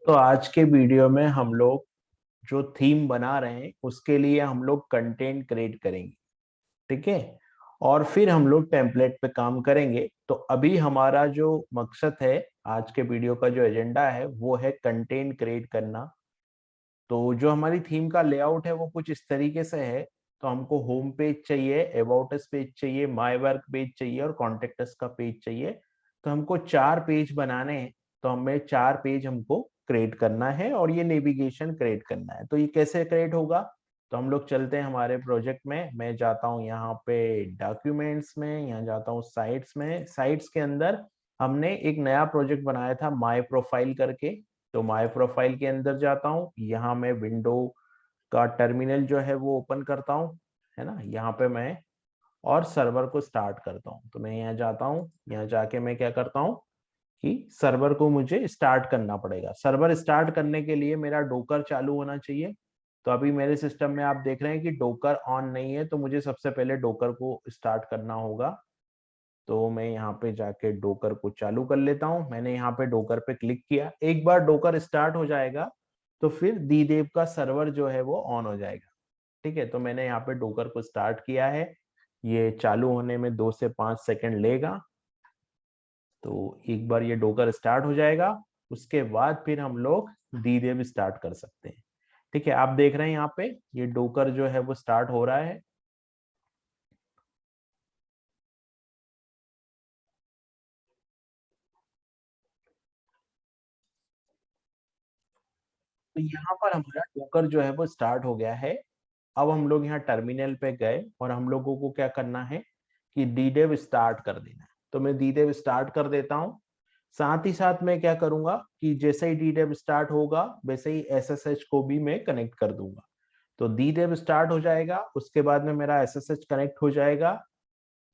तो आज के वीडियो में हम लोग जो थीम बना रहे हैं उसके लिए हम लोग कंटेंट क्रिएट करेंगे। ठीक है। और फिर हम लोग टेम्पलेट पे काम करेंगे। तो अभी हमारा जो मकसद है, आज के वीडियो का जो एजेंडा है वो है कंटेंट क्रिएट करना। तो जो हमारी थीम का लेआउट है वो कुछ इस तरीके से है। तो हमको होम पेज चाहिए, अबाउट अस पेज चाहिए, माय वर्क पेज चाहिए और कॉन्टेक्ट अस का पेज चाहिए। तो हमको 4 पेज बनाने हैं। तो हमें 4 पेज हमको क्रिएट करना है और ये नेविगेशन क्रिएट करना है। तो ये कैसे क्रिएट होगा? तो हम लोग चलते हैं हमारे प्रोजेक्ट में। मैं जाता हूँ यहाँ पे डॉक्यूमेंट्स में, यहाँ जाता हूँ साइट्स में। साइट्स के अंदर हमने एक नया प्रोजेक्ट बनाया था माय प्रोफाइल करके। तो माय प्रोफाइल के अंदर जाता हूँ, यहाँ मैं विंडो का टर्मिनल जो है वो ओपन करता हूँ, है ना। यहाँ पे मैं और सर्वर को स्टार्ट करता हूँ। तो मैं यहाँ जाता हूँ, यहाँ जाके मैं क्या करता हूँ कि सर्वर को मुझे स्टार्ट करना पड़ेगा। सर्वर स्टार्ट करने के लिए मेरा डोकर चालू होना चाहिए। तो अभी मेरे सिस्टम में आप देख रहे हैं कि डोकर ऑन नहीं है, तो मुझे सबसे पहले डोकर को स्टार्ट करना होगा। तो मैं यहाँ पे जाके डोकर को चालू कर लेता हूँ। मैंने यहाँ पे डोकर पे क्लिक किया। एक बार डोकर स्टार्ट हो जाएगा तो फिर दीदेव का सर्वर जो है वो ऑन हो जाएगा। ठीक है। तो मैंने यहाँ पे डोकर को स्टार्ट किया है। ये चालू होने में 2 से 5 सेकंड लेगा। तो एक बार ये डोकर स्टार्ट हो जाएगा, उसके बाद फिर हम लोग दीदेव स्टार्ट कर सकते हैं। ठीक है। आप देख रहे हैं यहाँ पे ये डोकर जो है वो स्टार्ट हो रहा है। तो यहाँ पर हमारा डोकर जो है वो स्टार्ट हो गया है। अब हम लोग यहाँ टर्मिनल पे गए और हम लोगों को क्या करना है कि डीडेव स्टार्ट कर देना है। तो मैं डीडेव स्टार्ट कर देता हूँ। साथ ही साथ मैं क्या करूंगा कि जैसे ही डीडेव स्टार्ट होगा वैसे ही एसएसएच को भी मैं कनेक्ट कर दूंगा। तो डीडेव स्टार्ट हो जाएगा, उसके बाद में मेरा एसएसएच कनेक्ट हो जाएगा।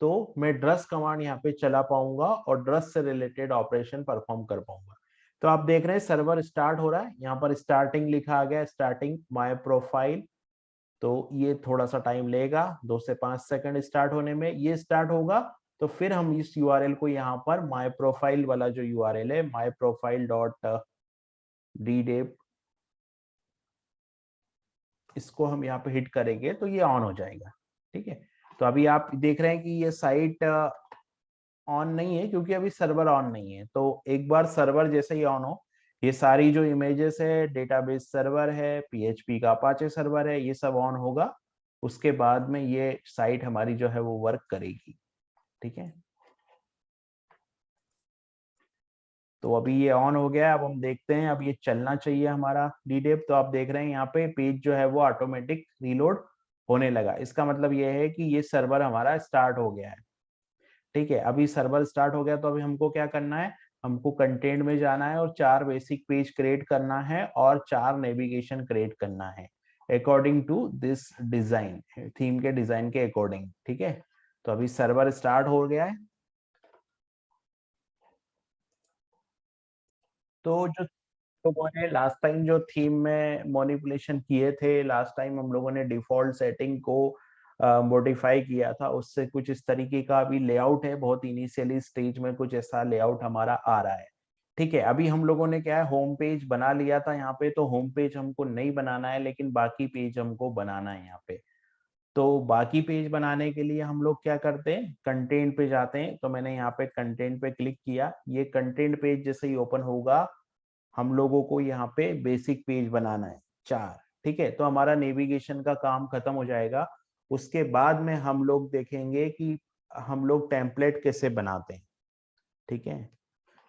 तो मैं ड्रस कमांड यहाँ पे चला पाऊंगा और ड्रस से रिलेटेड ऑपरेशन परफॉर्म कर पाऊंगा। तो आप देख रहे हैं सर्वर स्टार्ट हो रहा है। यहाँ पर स्टार्टिंग लिखा आ गया, स्टार्टिंग माय प्रोफाइल। तो ये थोड़ा सा टाइम लेगा, 2 से 5 सेकंड स्टार्ट होने में। ये स्टार्ट होगा तो फिर हम इस यूआरएल को यहाँ पर माय प्रोफाइल वाला जो यूआरएल है, my profile dot D dev, इसको हम यहाँ पे हिट करेंगे तो ये ऑन हो जाएगा। ठीक है। तो अभी आप देख रहे हैं कि ये साइट ऑन नहीं है क्योंकि अभी सर्वर ऑन नहीं है। तो एक बार सर्वर जैसे ही ऑन हो, ये सारी जो इमेजेस है, डेटाबेस सर्वर है, पीएचपी का अपाचे सर्वर है, ये सब ऑन होगा। उसके बाद में ये साइट हमारी जो है वो वर्क करेगी। ठीक है। तो अभी ये ऑन हो गया है। अब हम देखते हैं, अब ये चलना चाहिए हमारा डीडेव। तो आप देख रहे हैं यहाँ पे पेज जो है वो ऑटोमेटिक रीलोड होने लगा। इसका मतलब ये है कि ये सर्वर हमारा स्टार्ट हो गया है। ठीक है। अभी सर्वर स्टार्ट हो गया तो अभी हमको क्या करना है, हमको कंटेंट में जाना है और 4 बेसिक पेज क्रिएट करना है और 4 नेविगेशन क्रिएट करना है according to this design, theme के डिजाइन के अकॉर्डिंग। ठीक है। तो अभी सर्वर स्टार्ट हो गया है। तो जो लोगों ने लास्ट टाइम जो थीम में मॉनिपुलेशन किए थे, लास्ट टाइम हम लोगों ने डिफॉल्ट सेटिंग को मॉडिफाई किया था, उससे कुछ इस तरीके का अभी लेआउट है। बहुत इनिशियली स्टेज में कुछ ऐसा लेआउट हमारा आ रहा है। ठीक है। अभी हम लोगों ने क्या है, होम पेज बना लिया था यहाँ पे। तो होम पेज हमको नहीं बनाना है, लेकिन बाकी पेज हमको बनाना है यहाँ पे। तो बाकी पेज बनाने के लिए हम लोग क्या करते हैं, कंटेंट पे जाते हैं। तो मैंने यहाँ पे कंटेंट पे क्लिक किया। ये कंटेंट पेज जैसे ही ओपन होगा, हम लोगों को यहाँ पे बेसिक पेज बनाना है 4। ठीक है। तो हमारा नेविगेशन का काम खत्म हो जाएगा। उसके बाद में हम लोग देखेंगे कि हम लोग टेम्पलेट कैसे बनाते हैं। ठीक है।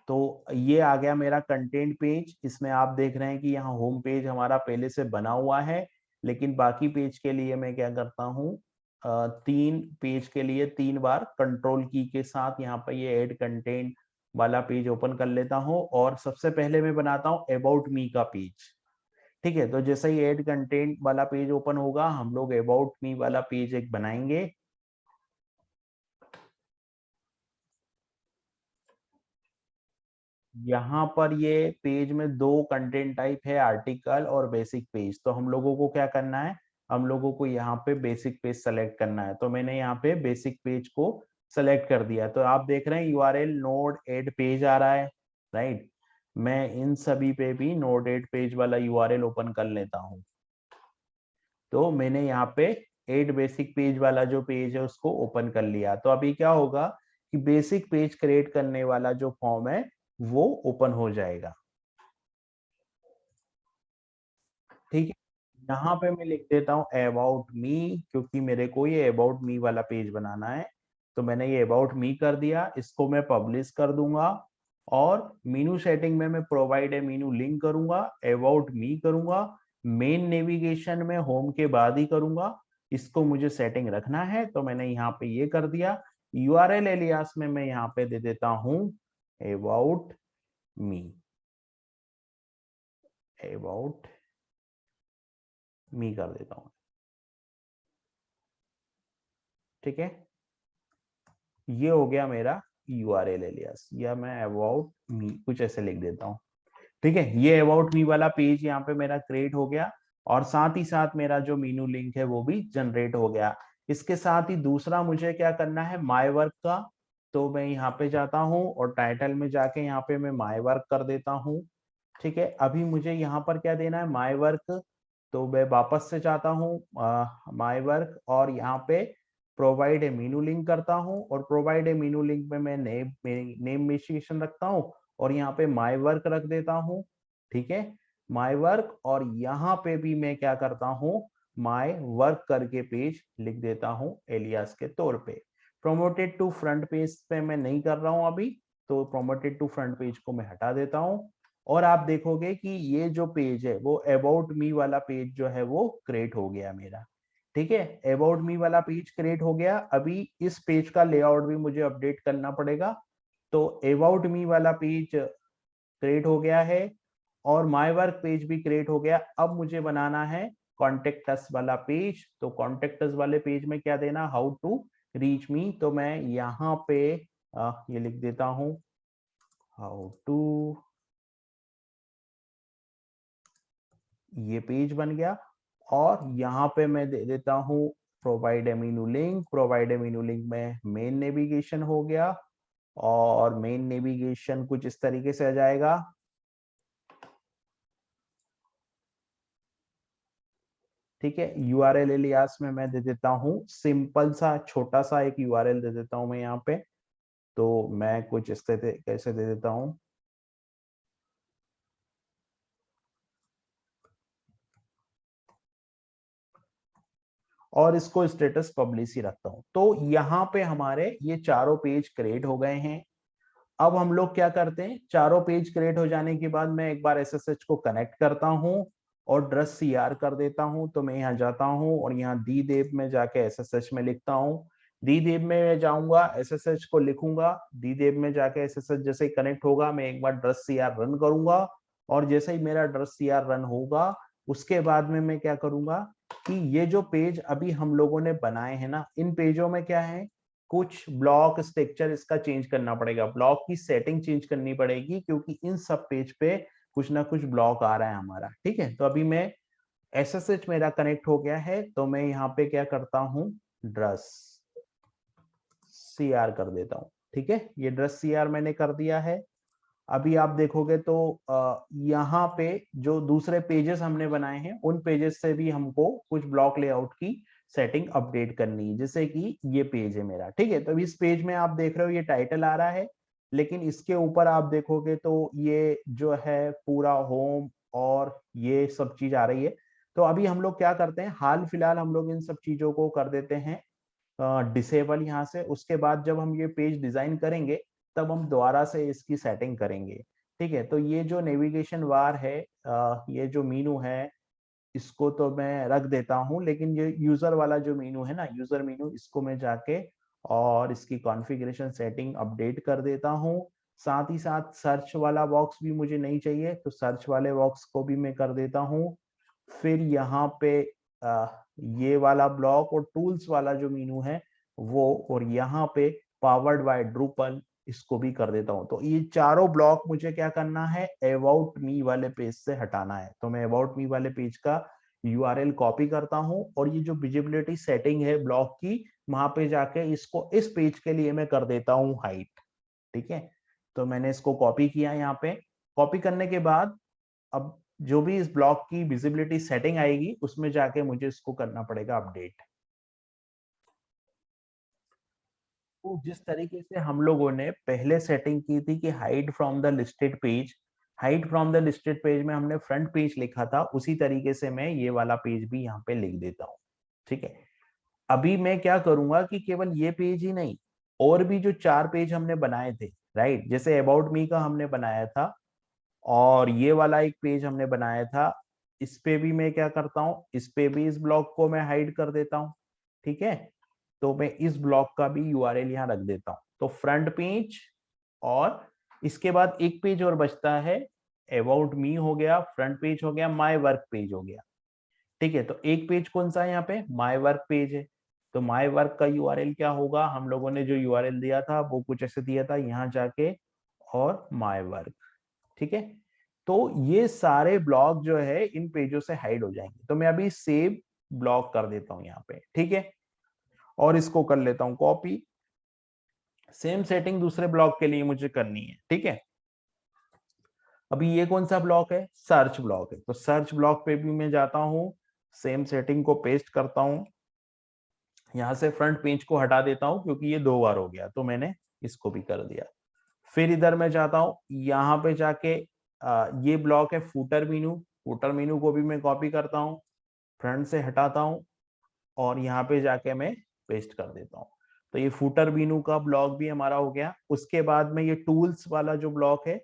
तो ये आ गया मेरा कंटेंट पेज। इसमें आप देख रहे हैं कि यहाँ होम पेज हमारा पहले से बना हुआ है। लेकिन बाकी पेज के लिए मैं क्या करता हूँ, 3 पेज के लिए 3 बार कंट्रोल की के साथ यहाँ पे ये ऐड कंटेंट वाला पेज ओपन कर लेता हूँ और सबसे पहले मैं बनाता हूँ अबाउट मी का पेज। ठीक है। तो जैसे ही ऐड कंटेंट वाला पेज ओपन होगा, हम लोग अबाउट मी वाला पेज एक बनाएंगे। यहाँ पर ये पेज में 2 कंटेंट टाइप है, आर्टिकल और बेसिक पेज। तो हम लोगों को क्या करना है, हम लोगों को यहाँ पे बेसिक पेज सेलेक्ट करना है। तो मैंने यहाँ पे बेसिक पेज को सेलेक्ट कर दिया। तो आप देख रहे हैं यूआरएल नोड एड पेज आ रहा है, राइट। मैं इन सभी पे भी नोडेड पेज वाला यूआरएल ओपन कर लेता हूँ। तो मैंने यहाँ पे 8 बेसिक पेज वाला जो पेज है उसको ओपन कर लिया। तो अभी क्या होगा कि बेसिक पेज क्रिएट करने वाला जो फॉर्म है वो ओपन हो जाएगा। ठीक है, यहाँ पे मैं लिख देता हूँ अबाउट मी, क्योंकि मेरे को ये अबाउट मी वाला पेज बनाना है। तो मैंने ये अबाउट मी कर दिया, इसको मैं पब्लिश कर दूंगा। और मीनू सेटिंग में मैं प्रोवाइड ए मीनू लिंक करूंगा, अबाउट मी करूंगा, मेन नेविगेशन में होम के बाद ही करूंगा। इसको मुझे सेटिंग रखना है, तो मैंने यहाँ पे ये कर दिया। यूआरएल एलियास में मैं यहाँ पे दे देता हूँ अबाउट मी, अबाउट मी कर देता हूँ। ठीक है, ये हो गया मेरा यूआरएल एलियास, या मैं अबाउट मी कुछ ऐसे लिख देता हूँ। ठीक है, ये अबाउट मी वाला पेज यहाँ पे मेरा क्रिएट हो गया, और साथ ही साथ मेरा जो मीनू लिंक है वो भी जनरेट हो गया। इसके साथ ही दूसरा मुझे क्या करना है, माय वर्क का। तो मैं यहाँ पे जाता हूँ और टाइटल में जाके यहाँ पे मैं माय वर्क कर देता हूँ। ठीक है, अभी मुझे यहाँ पर क्या देना है, माय वर्क। तो मैं वापस से जाता हूँ माय वर्क, और यहाँ पे प्रोवाइड ए मीनू लिंक करता हूँ, और प्रोवाइड ए मीनू लिंक में मैं नेम मेंशन रखता हूँ, और यहाँ पे माय वर्क रख देता हूँ। ठीक है, माय वर्क, और यहाँ पे भी मैं क्या करता हूँ, माय वर्क करके पेज लिख देता हूँ एलियास के तौर पे। प्रोमोटेड टू फ्रंट पेज पे मैं नहीं कर रहा हूँ अभी, तो प्रोमोटेड टू फ्रंट पेज को मैं हटा देता हूँ। और आप देखोगे कि ये जो पेज है वो अबाउट मी वाला पेज जो है वो क्रिएट हो गया मेरा। ठीक है, अबाउट मी वाला पेज क्रिएट हो गया। अभी इस पेज का लेआउट भी मुझे अपडेट करना पड़ेगा। तो अबाउट मी वाला पेज क्रिएट हो गया है, और माय वर्क पेज भी क्रिएट हो गया। अब मुझे बनाना है कॉन्टेक्ट अस वाला पेज। तो कॉन्टेक्ट अस वाले पेज में क्या देना, हाउ टू रीच मी। तो मैं यहाँ पे ये लिख देता हूँ, हाउ टू, ये पेज बन गया। और यहाँ पे मैं दे देता हूँ provide amino link. Provide amino link में मेन नेविगेशन हो गया, और मेन नेविगेशन कुछ इस तरीके से आ जाएगा। ठीक है, यूआरएल एलियास में मैं दे देता हूँ सिंपल सा छोटा सा एक यूआरएल दे देता हूँ मैं यहाँ पे। तो मैं कुछ इस तरह कैसे दे देता हूँ, और इसको स्टेटस पब्लिश ही रखता हूँ। तो यहाँ पे हमारे ये चारों पेज क्रिएट हो गए हैं। अब हम लोग क्या करते हैं, चारों पेज क्रिएट हो जाने के बाद मैं एक बार एसएसएच को कनेक्ट करता हूँ और ड्रेस सीआर कर देता हूँ। तो मैं यहाँ जाता हूँ और यहाँ दी देव में जाके एसएसएच में लिखता हूँ। दी देव में मैं जाऊंगा, एसएसएच को लिखूंगा, दी देव में जाके एसएसएच जैसे ही कनेक्ट होगा मैं एक बार ड्रेस सीआर रन करूंगा। और जैसे ही मेरा ड्रेस सीआर रन होगा उसके बाद में मैं क्या करूंगा कि ये जो पेज अभी हम लोगों ने बनाए हैं ना, इन पेजों में क्या है, कुछ ब्लॉक स्ट्रक्चर इसका चेंज करना पड़ेगा, ब्लॉक की सेटिंग चेंज करनी पड़ेगी, क्योंकि इन सब पेज पे कुछ ना कुछ ब्लॉक आ रहा है हमारा। ठीक है, तो अभी मैं एसएसएच मेरा कनेक्ट हो गया है, तो मैं यहाँ पे क्या करता हूँ, ड्रेस सीआर कर देता हूँ। ठीक है, ये ड्रेस सीआर मैंने कर दिया है। अभी आप देखोगे तो यहाँ पे जो दूसरे पेजेस हमने बनाए हैं उन पेजेस से भी हमको कुछ ब्लॉक लेआउट की सेटिंग अपडेट करनी है, जैसे कि ये पेज है मेरा। ठीक है, तो इस पेज में आप देख रहे हो ये टाइटल आ रहा है, लेकिन इसके ऊपर आप देखोगे तो ये जो है पूरा होम और ये सब चीज आ रही है। तो अभी हम लोग क्या करते हैं, हाल फिलहाल हम लोग इन सब चीजों को कर देते हैं डिसेबल यहाँ से। उसके बाद जब हम ये पेज डिजाइन करेंगे तब हम दोबारा से इसकी सेटिंग करेंगे। ठीक है, तो ये जो नेविगेशन बार है, ये जो मीनू है, इसको तो मैं रख देता हूँ, लेकिन ये यूजर वाला जो मीनू है ना, यूजर मीनू, इसको मैं जाके और इसकी कॉन्फ़िगरेशन सेटिंग अपडेट कर देता हूँ। साथ ही साथ सर्च वाला बॉक्स भी मुझे नहीं चाहिए, तो सर्च वाले बॉक्स को भी मैं कर देता हूँ। फिर यहाँ पे ये वाला ब्लॉक और टूल्स वाला जो मीनू है वो, और यहाँ पे पावर्ड बाय ड्रूपल, इसको भी कर देता हूँ। तो ये चारों ब्लॉक मुझे क्या करना है, अबाउट मी वाले पेज से हटाना है। तो मैं अबाउट मी वाले पेज का यूआरएल कॉपी करता हूँ, और ये जो विजिबिलिटी सेटिंग है ब्लॉक की, वहां पे जाके इसको इस पेज के लिए मैं कर देता हूँ हाइट। ठीक है, तो मैंने इसको कॉपी किया यहाँ पे, कॉपी करने के बाद अब जो भी इस ब्लॉक की विजिबिलिटी सेटिंग आएगी उसमें जाके मुझे इसको करना पड़ेगा अपडेट। तो जिस तरीके से हम लोगों ने पहले सेटिंग की थी कि hide from the listed page, hide from the listed page में हमने फ्रंट पेज लिखा था, उसी तरीके से मैं ये वाला पेज भी यहाँ पे लिख देता हूँ। ठीक है, अभी मैं क्या करूंगा कि केवल ये पेज ही नहीं, और भी जो 4 पेज हमने बनाए थे, राइट, जैसे अबाउट मी का हमने बनाया था और ये वाला एक पेज हमने बनाया था, इस पे भी मैं क्या करता हूँ, इस पे भी इस ब्लॉक को मैं हाइड कर देता हूँ। ठीक है, तो मैं इस ब्लॉक का भी यूआरएल यहाँ रख देता हूँ। तो फ्रंट पेज, और इसके बाद एक पेज और बचता है, अबाउट मी हो गया, फ्रंट पेज हो गया, माय वर्क पेज हो गया। ठीक है, तो एक पेज कौन सा है यहाँ पे, माय वर्क पेज है। तो माय वर्क का यूआरएल क्या होगा, हम लोगों ने जो यूआरएल दिया था वो कुछ ऐसे दिया था, यहाँ जाके और माय वर्क। ठीक है, तो ये सारे ब्लॉक जो है इन पेजों से हाइड हो जाएंगे। तो मैं अभी सेव ब्लॉक कर देता हूं यहाँ पे। ठीक है, और इसको कर लेता हूं कॉपी। सेम सेटिंग दूसरे ब्लॉक के लिए मुझे करनी है। ठीक है, अभी ये कौन सा ब्लॉक है, सर्च ब्लॉक है, तो सर्च ब्लॉक पे भी मैं जाता हूँ, सेम सेटिंग को पेस्ट करता हूँ, यहाँ से फ्रंट पेज को हटा देता हूँ क्योंकि ये 2 बार हो गया, तो मैंने इसको भी कर दिया। फिर इधर मैं जाता हूँ, यहाँ पे जाके ये ब्लॉक है फूटर मीनू, फूटर मीनू को भी मैं कॉपी करता हूँ, फ्रंट से हटाता हूँ और यहाँ पे जाके मैं पेस्ट कर देता हूँ। तो ये फूटर मीनू का ब्लॉक भी हमारा हो गया। उसके बाद में ये टूल्स वाला जो ब्लॉक है,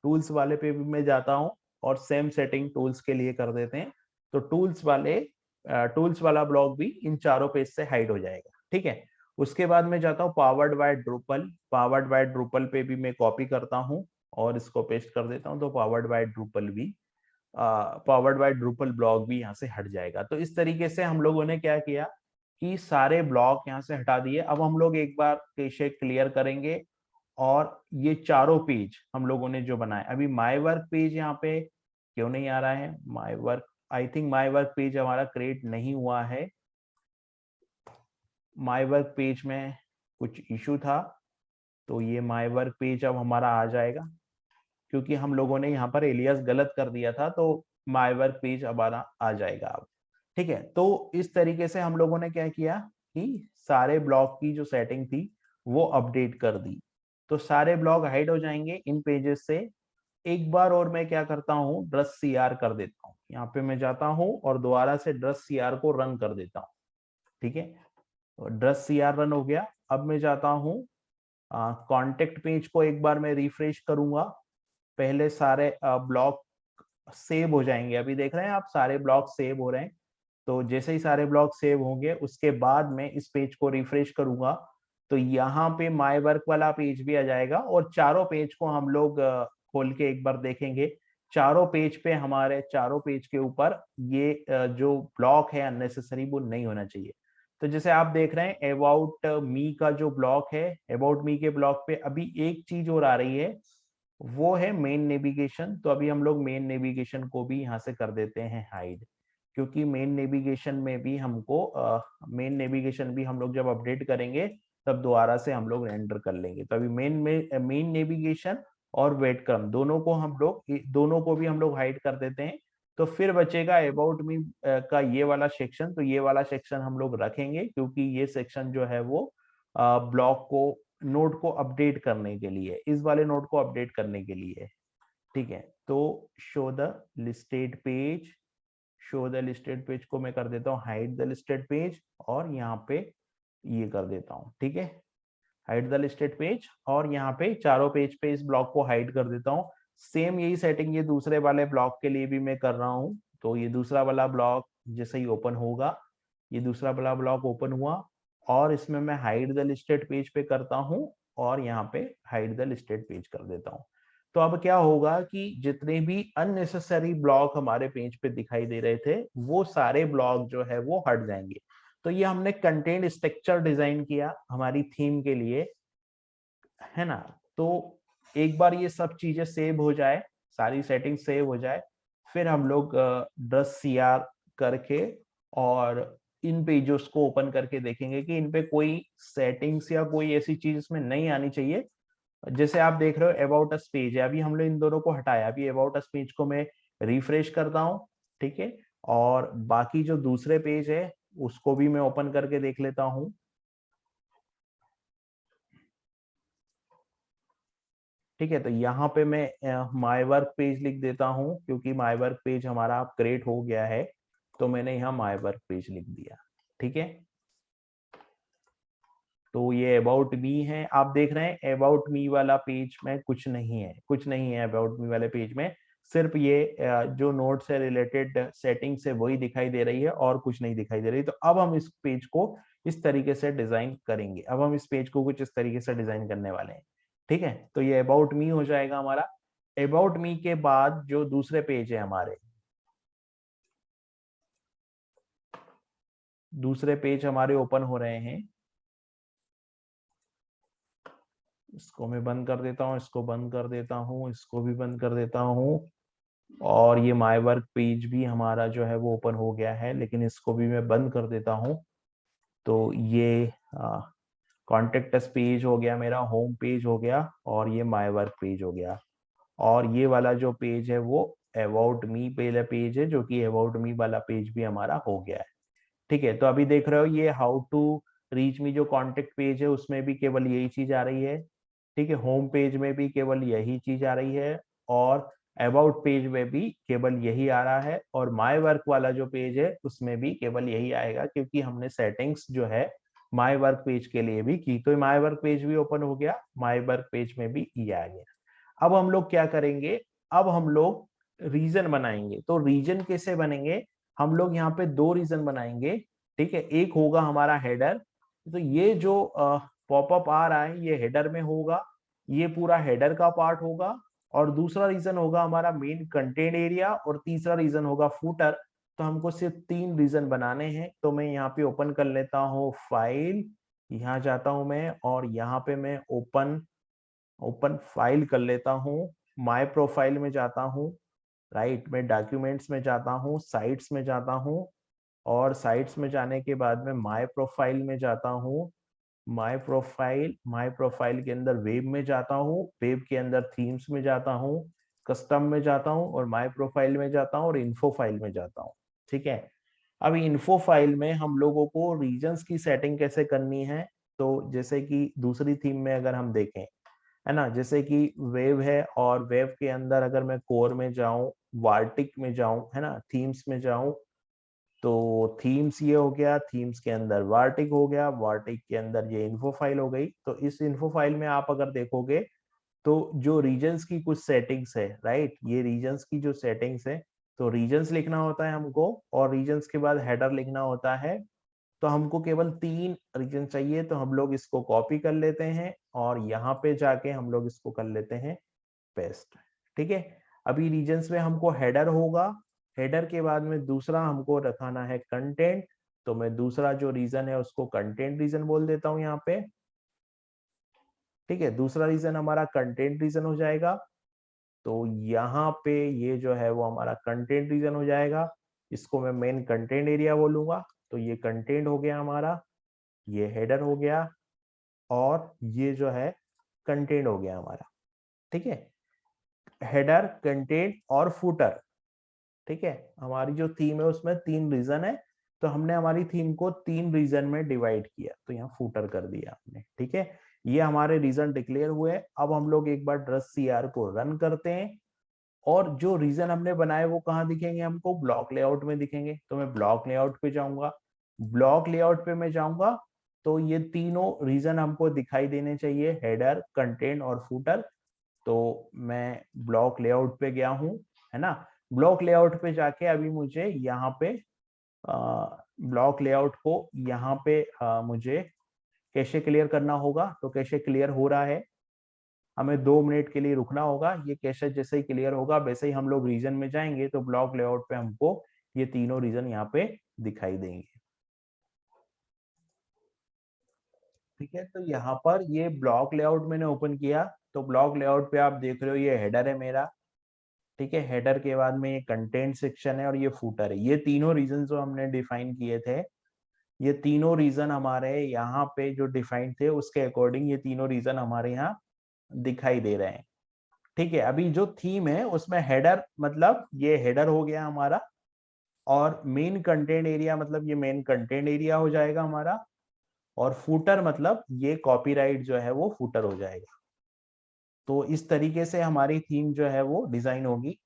टूल्स वाले पे भी मैं जाता हूँ और सेम सेटिंग टूल्स के लिए कर देते हैं। तो टूल्स वाला ब्लॉक भी इन चारों पेज से हाइड हो जाएगा। ठीक है, उसके बाद मैं जाता हूँ powered by Drupal, powered by Drupal पे भी मैं कॉपी करता हूँ और इसको पेस्ट कर देता हूँ। तो पावर्ड बाय ड्रूपल भी, पावर्ड बाय ड्रूपल ब्लॉक भी यहाँ से हट जाएगा। तो इस तरीके से हम लोगों ने क्या किया कि सारे ब्लॉक यहाँ से हटा दिए। अब हम लोग एक बार कैशे क्लियर करेंगे और ये चारों पेज हम लोगों ने जो बनाए, अभी माय वर्क पेज यहाँ पे क्यों नहीं आ रहा है, my work, I think my work page हमारा क्रिएट नहीं हुआ है। माय वर्क पेज में कुछ इशू था, तो ये माय वर्क पेज अब हमारा आ जाएगा क्योंकि हम लोगों ने यहाँ पर एलियास गलत कर दिया था, तो माय वर्क पेज हमारा आ जाएगा अब। ठीक है, तो इस तरीके से हम लोगों ने क्या किया कि सारे ब्लॉक की जो सेटिंग थी वो अपडेट कर दी। तो सारे ब्लॉक हाइड हो जाएंगे इन पेजेस से। एक बार और मैं क्या करता हूँ, ड्रस सीआर कर देता हूँ, यहाँ पे मैं जाता हूँ और दोबारा से ड्रस सीआर को रन कर देता हूँ। ठीक है, ड्रस सीआर रन हो गया। अब मैं जाता हूँ कॉन्टेक्ट पेज को एक बार मैं रिफ्रेश करूंगा, पहले सारे ब्लॉक सेव हो जाएंगे। अभी देख रहे हैं आप सारे ब्लॉक सेव हो रहे हैं। तो जैसे ही सारे ब्लॉक सेव होंगे उसके बाद मैं इस पेज को रिफ्रेश करूंगा, तो यहाँ पे माय वर्क वाला पेज भी आ जाएगा और चारों पेज को हम लोग खोल के एक बार देखेंगे। चारों पेज पे, हमारे चारों पेज के ऊपर ये जो ब्लॉक है अननेसेसरी वो नहीं होना चाहिए। तो जैसे आप देख रहे हैं अबाउट मी का जो ब्लॉक है, अबाउट मी के ब्लॉक पे अभी एक चीज और आ रही है, वो है मेन नेविगेशन। तो अभी हम लोग मेन नेविगेशन को भी यहाँ से कर देते हैं हाइड, क्योंकि मेन नेविगेशन में भी हमको मेन नेविगेशन भी हम लोग जब अपडेट करेंगे तब दोबारा से हम लोग रेंडर कर लेंगे। तो अभी मेन नेविगेशन और वेट क्रम दोनों को भी हम लोग हाइड कर देते हैं। तो फिर बचेगा अबाउट मी का ये वाला सेक्शन। तो ये वाला सेक्शन हम लोग रखेंगे क्योंकि ये सेक्शन जो है वो ब्लॉक को, नोड को अपडेट करने के लिए, इस वाले नोड को अपडेट करने के लिए। ठीक है, तो show the listed page, show the listed page को मैं कर देता हूँ हाइड द लिस्टेड पेज और यहाँ पे ये कर देता हूँ। ठीक है, हाइड द लिस्टेड पेज और यहाँ पे चारों पेज पे इस ब्लॉक को हाइड कर देता हूँ। सेम यही सेटिंग ये दूसरे वाले ब्लॉक के लिए भी मैं कर रहा हूँ। तो ये दूसरा वाला ब्लॉक जैसे ही ओपन होगा, ये दूसरा वाला ब्लॉक ओपन हुआ और इसमें मैं हाइड द लिस्टेड पेज पे करता हूँ और यहाँ पे हाइड द लिस्टेड पेज कर देता हूँ। तो अब क्या होगा कि जितने भी अननेसेसरी ब्लॉक हमारे पेज पे दिखाई दे रहे थे वो सारे ब्लॉक जो है वो हट जाएंगे। तो ये हमने कंटेंट स्ट्रक्चर डिजाइन किया हमारी थीम के लिए, है ना। तो एक बार ये सब चीजें सेव हो जाए, सारी सेटिंग सेव हो जाए, फिर हम लोग ड्रस सीआर करके और इन पेजेस को ओपन करके देखेंगे कि इन पे कोई सेटिंग्स या कोई ऐसी चीज इसमें नहीं आनी चाहिए जैसे आप देख रहे हो अबाउट अस पेज है, अभी हम लोग इन दोनों को हटाया, अभी अबाउट अस पेज को मैं रिफ्रेश करता हूँ, ठीक है। और बाकी जो दूसरे पेज है उसको भी मैं ओपन करके देख लेता हूँ। ठीक है, तो यहाँ पे मैं माय वर्क पेज लिख देता हूँ, क्योंकि माय वर्क पेज हमारा क्रिएट हो गया है, तो मैंने यहाँ माय वर्क पेज लिख दिया। ठीक है, तो ये अबाउट मी है, आप देख रहे हैं अबाउट मी वाला पेज में कुछ नहीं है, कुछ नहीं है अबाउट मी वाले पेज में, सिर्फ ये जो नोट से रिलेटेड सेटिंग्स है वही दिखाई दे रही है और कुछ नहीं दिखाई दे रही। तो अब हम इस पेज को इस तरीके से डिजाइन करेंगे, अब हम इस पेज को कुछ इस तरीके से डिजाइन करने वाले हैं। ठीक है, तो ये अबाउट मी हो जाएगा हमारा। अबाउट मी के बाद जो दूसरे पेज है हमारे, दूसरे पेज हमारे ओपन हो रहे हैं, इसको मैं बंद कर देता हूँ, इसको बंद कर देता हूँ, इसको भी बंद कर देता हूँ। और ये माय वर्क पेज भी हमारा जो है वो ओपन हो गया है, लेकिन इसको भी मैं बंद कर देता हूँ। तो ये कॉन्टेक्ट अस पेज हो गया, मेरा होम पेज हो गया, और ये माय वर्क पेज हो गया। और ये वाला जो पेज है वो अबाउट मी पहला पेज है, जो कि अबाउट मी वाला पेज भी हमारा हो गया है। ठीक है, तो अभी देख रहे हो ये हाउ टू रीच मी जो कॉन्टेक्ट पेज है उसमें भी केवल यही चीज आ रही है। ठीक है, होम पेज में भी केवल यही चीज आ रही है, और अबाउट पेज में भी केवल यही आ रहा है, और माय वर्क वाला जो पेज है उसमें भी केवल यही आएगा, क्योंकि हमने सेटिंग्स जो है माय वर्क पेज के लिए भी की। तो माय वर्क पेज भी ओपन हो गया, माय वर्क पेज में भी ये आ गया। अब हम लोग क्या करेंगे, अब हम लोग रीजन बनाएंगे। तो रीजन कैसे बनेंगे, हम लोग यहाँ पे दो रीजन बनाएंगे। ठीक है, एक होगा हमारा हेडर, तो ये जो पॉपअप आ रहा है ये हेडर में होगा, ये पूरा हेडर का पार्ट होगा। और दूसरा रीजन होगा हमारा मेन कंटेंट एरिया, और तीसरा रीजन होगा फूटर। तो हमको सिर्फ तीन रीजन बनाने हैं। तो मैं यहाँ पे ओपन कर लेता हूँ फाइल, यहाँ जाता हूँ मैं, और यहाँ पे मैं ओपन ओपन फाइल कर लेता हूँ, माय प्रोफाइल में जाता हूँ, राइट, मैं डॉक्यूमेंट्स में जाता हूँ, साइट्स में जाता हूँ, और साइट्स में जाने के बाद में माय प्रोफाइल में जाता हूँ। माय प्रोफाइल के अंदर वेब में जाता हूँ, वेब के अंदर थीम्स में जाता हूँ, कस्टम में जाता हूँ, और माय प्रोफाइल में जाता हूँ, और इन्फो फाइल में जाता हूँ। ठीक है, अब इन्फो फाइल में हम लोगों को रीजन्स की सेटिंग कैसे करनी है। तो जैसे कि दूसरी थीम में अगर हम देखें, है ना, जैसे कि वेव है, और वेव के अंदर अगर मैं कोर में जाऊं, वार्टिक में जाऊं, है ना, थीम्स में जाऊं, तो थीम्स ये हो गया, थीम्स के अंदर वार्टिक हो गया, वार्टिक के अंदर ये इन्फो फाइल हो गई। तो इस इन्फो फाइल में आप अगर देखोगे तो जो रीजन्स की कुछ सेटिंग्स है, राइट, ये रीजन्स की जो सेटिंग्स है, तो रीजन्स लिखना होता है हमको, और रीजन्स के बाद हेडर लिखना होता है। तो हमको केवल तीन रीजन चाहिए, तो हम लोग इसको कॉपी कर लेते हैं, और यहाँ पे जाके हम लोग इसको कर लेते हैं पेस्ट। ठीक है, अभी रीजन्स में हमको हेडर होगा, हेडर के बाद में दूसरा हमको रखाना है कंटेंट। तो मैं दूसरा जो रीजन है उसको कंटेंट रीजन बोल देता हूँ यहाँ पे। ठीक है, दूसरा रीजन हमारा कंटेंट रीजन हो जाएगा। तो यहाँ पे ये जो है वो हमारा कंटेंट रीजन हो जाएगा, इसको मैं मेन कंटेंट एरिया बोलूंगा। तो ये कंटेंट हो गया हमारा, ये हेडर हो गया, और ये जो है कंटेंट हो गया हमारा। ठीक है, हेडर, कंटेंट और फूटर। ठीक है, हमारी जो थीम है उसमें तीन रीजन है, तो हमने हमारी थीम को तीन रीजन में डिवाइड किया, तो यहाँ फूटर कर दिया हमने। ठीक है, ये हमारे रीजन डिक्लेयर हुए। अब हम लोग एक बार ड्रस सीआर को रन करते हैं, और जो रीजन हमने बनाए वो कहाँ दिखेंगे हमको, ब्लॉक लेआउट में दिखेंगे। तो मैं ब्लॉक लेआउट पे जाऊंगा, ब्लॉक लेआउट पे मैं जाऊंगा, तो ये तीनों रीजन हमको दिखाई देने चाहिए, हेडर, कंटेंट और फूटर। तो मैं ब्लॉक लेआउट पे गया हूँ, है ना। ब्लॉक लेआउट पे जाके अभी मुझे यहाँ पे ब्लॉक लेआउट को यहाँ पे मुझे कैशे क्लियर करना होगा। तो कैशे क्लियर हो रहा है, हमें 2 मिनट के लिए रुकना होगा। ये कैशे जैसे ही क्लियर होगा वैसे ही हम लोग रीजन में जाएंगे, तो ब्लॉक लेआउट पे हमको ये तीनों रीजन यहाँ पे दिखाई देंगे। ठीक है, तो यहाँ पर ये ब्लॉक लेआउट मैंने ओपन किया, तो ब्लॉक लेआउट पे आप देख रहे हो ये हेडर है मेरा। ठीक है, हेडर के बाद में ये कंटेंट सेक्शन है, और ये फूटर है। ये तीनों रीजन जो हमने डिफाइन किए थे, ये तीनों रीजन हमारे यहाँ पे जो डिफाइन थे उसके अकॉर्डिंग ये तीनों रीजन हमारे यहाँ दिखाई दे रहे हैं। ठीक है, अभी जो थीम है उसमें हेडर मतलब ये हेडर हो गया हमारा, और मेन कंटेंट एरिया मतलब ये मेन कंटेंट एरिया हो जाएगा हमारा, और फूटर मतलब ये कॉपीराइट जो है वो फूटर हो जाएगा। तो इस तरीके से हमारी थीम जो है वो डिजाइन होगी।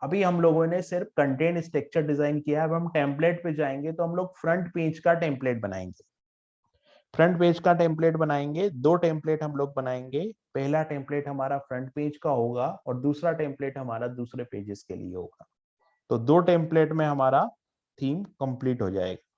अभी हम लोगों ने सिर्फ कंटेंट स्ट्रक्चर डिजाइन किया है, अब हम टेम्पलेट पे जाएंगे तो हम लोग फ्रंट पेज का टेम्पलेट बनाएंगे। फ्रंट पेज का टेम्पलेट बनाएंगे, दो टेम्पलेट हम लोग बनाएंगे। पहला टेम्पलेट हमारा फ्रंट पेज का होगा और दूसरा टेम्पलेट हमारा दूसरे पेजेस के लिए होगा। तो दो टेम्पलेट में हमारा थीम कंप्लीट हो जाएगा।